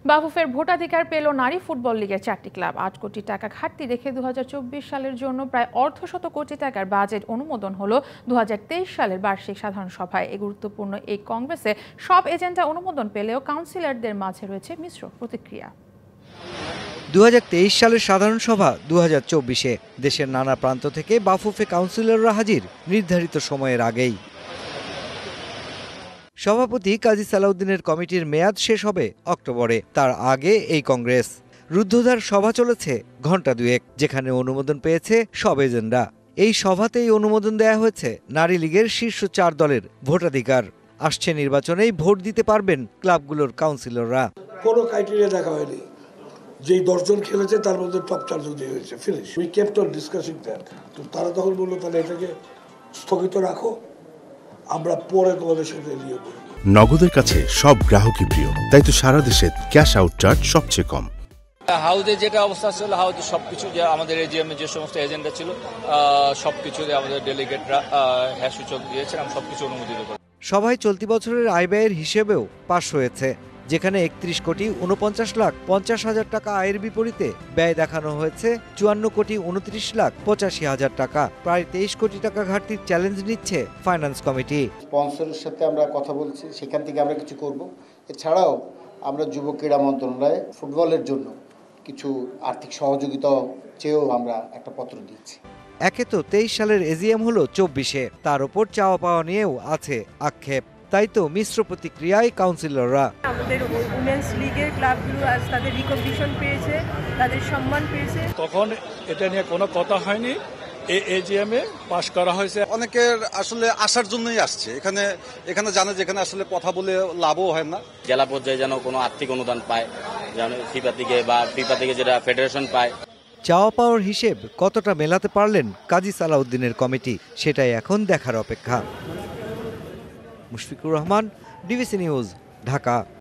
বাফুফের ভোটাধিকার পেল নারী ফুটবল লিগের 4টি ক্লাব। 8 কোটি টাকা ঘাটতি রেখে 2024 সালের জন্য প্রায় অর্ধশত কোটি টাকার বাজেট অনুমোদন হলো 2023 সালের বার্ষিক সাধারণ সভায়। এই গুরুত্বপূর্ণ এই কংগ্রেসে সব এজেন্ডা অনুমোদন পেলেও কাউন্সিলরদের মাঝে রয়েছে মিশ্র প্রতিক্রিয়া। 2023 সালের সাধারণ সভা 2024-এ দেশের নানা প্রান্ত থেকে বাফুফে কাউন্সিলররা হাজির নির্ধারিত সময়ের আগেই। সভাপতি কাজী সালাউদ্দিনের কমিটির মেয়াদ শেষ হবে অক্টোবরে। তার আগে এই কংগ্রেস রুদ্ধদ্বার সভা চলেছে ঘণ্টা দুয়েক, যেখানে অনুমোদন পেয়েছে সব এজেন্ডা। এই সভাতেই অনুমোদন দেয়া হয়েছে নারী লীগের শীর্ষ 4 দলের ভোটাধিকার। আসছে নির্বাচনেই ভোট দিতে পারবেন ক্লাবগুলোর কাউন্সিলররা। কোনো ক্রাইটেরিয়া দেখা হয়নি, যেই 10 জন খেলেছে তার মধ্যে টপ 4 জন হয়েছে, finish. We kept on discussing that. তো তারা তখন বললো তাহলে এটাকে স্থগিত রাখো, আমরা পরে তোমাদের সাথে নিয়ে করব। নগদের কাছে সব গ্রাহকই প্রিয়, তাই তো সারা দেশে ক্যাশ আউট চার্জ সবচেয়ে কম। হাউজে যেটা অবস্থা ছিল, হাউজে সবকিছু যে আমাদের এজিএমে যে সমস্ত এজেন্ডা ছিল সবকিছুতে আমাদের ডেলিগেটরা হ্যাঁ সূচক দিয়েছেন, আমি সবকিছু অনুমোদিত করি। সভায় চলতি বছরের আয় ব্যয়ের হিসেবেও পাশ হয়েছে, যেখানে 31 কোটি 49 লাখ 50 হাজার টাকা আয়ের বিপরীতে ব্যয় দেখানো হয়েছে 54 কোটি 29 লাখ 85 হাজার টাকা। প্রায় 23 কোটি টাকা ঘাটতির চ্যালেঞ্জ নিচ্ছে ফাইন্যান্স কমিটি। স্পন্সরের সাথে আমরা কথা বলছি, সেখান থেকে আমরা কিছু করব। এছাড়াও আমরা যুব ক্রীড়া মন্ত্রণালয়ে ফুটবলের জন্য কিছু আর্থিক সহযোগিতা চেয়েও আমরা একটা পত্র দিয়েছি। একে তো 23 সালের এজিএম হলো 24-এ, তার ওপর চাওয়া পাওয়া নিয়েও আছে আক্ষেপ। তাই তো মিশ্র প্রতিক্রিয়ায় কাউন্সিলররা। আমাদের উমেন্স লিগের ক্লাবগুলো আজ তাদের রিকগনিশন পেয়েছে, তাদের সম্মান পেয়েছে। তখন এটা নিয়ে কোনো কথা হয়নি, এজিএমে পাশ করা হয়েছে। অনেকের আসলে আসার জন্যই আসছে এখানে জানে যেখানে আসলে কথা বলে লাভও হয় না। জেলা পর্যায়ে যেন কোনো আর্থিক অনুদান পায়, যেন ফিফা থেকে যেটা ফেডারেশন পায়। চাওয়া পাওয়ার হিসেব কতটা মেলাতে পারলেন কাজী সালাউদ্দিনের কমিটি, সেটাই এখন দেখার অপেক্ষা। Mushfiqur Rahman, DBC news, Dhaka.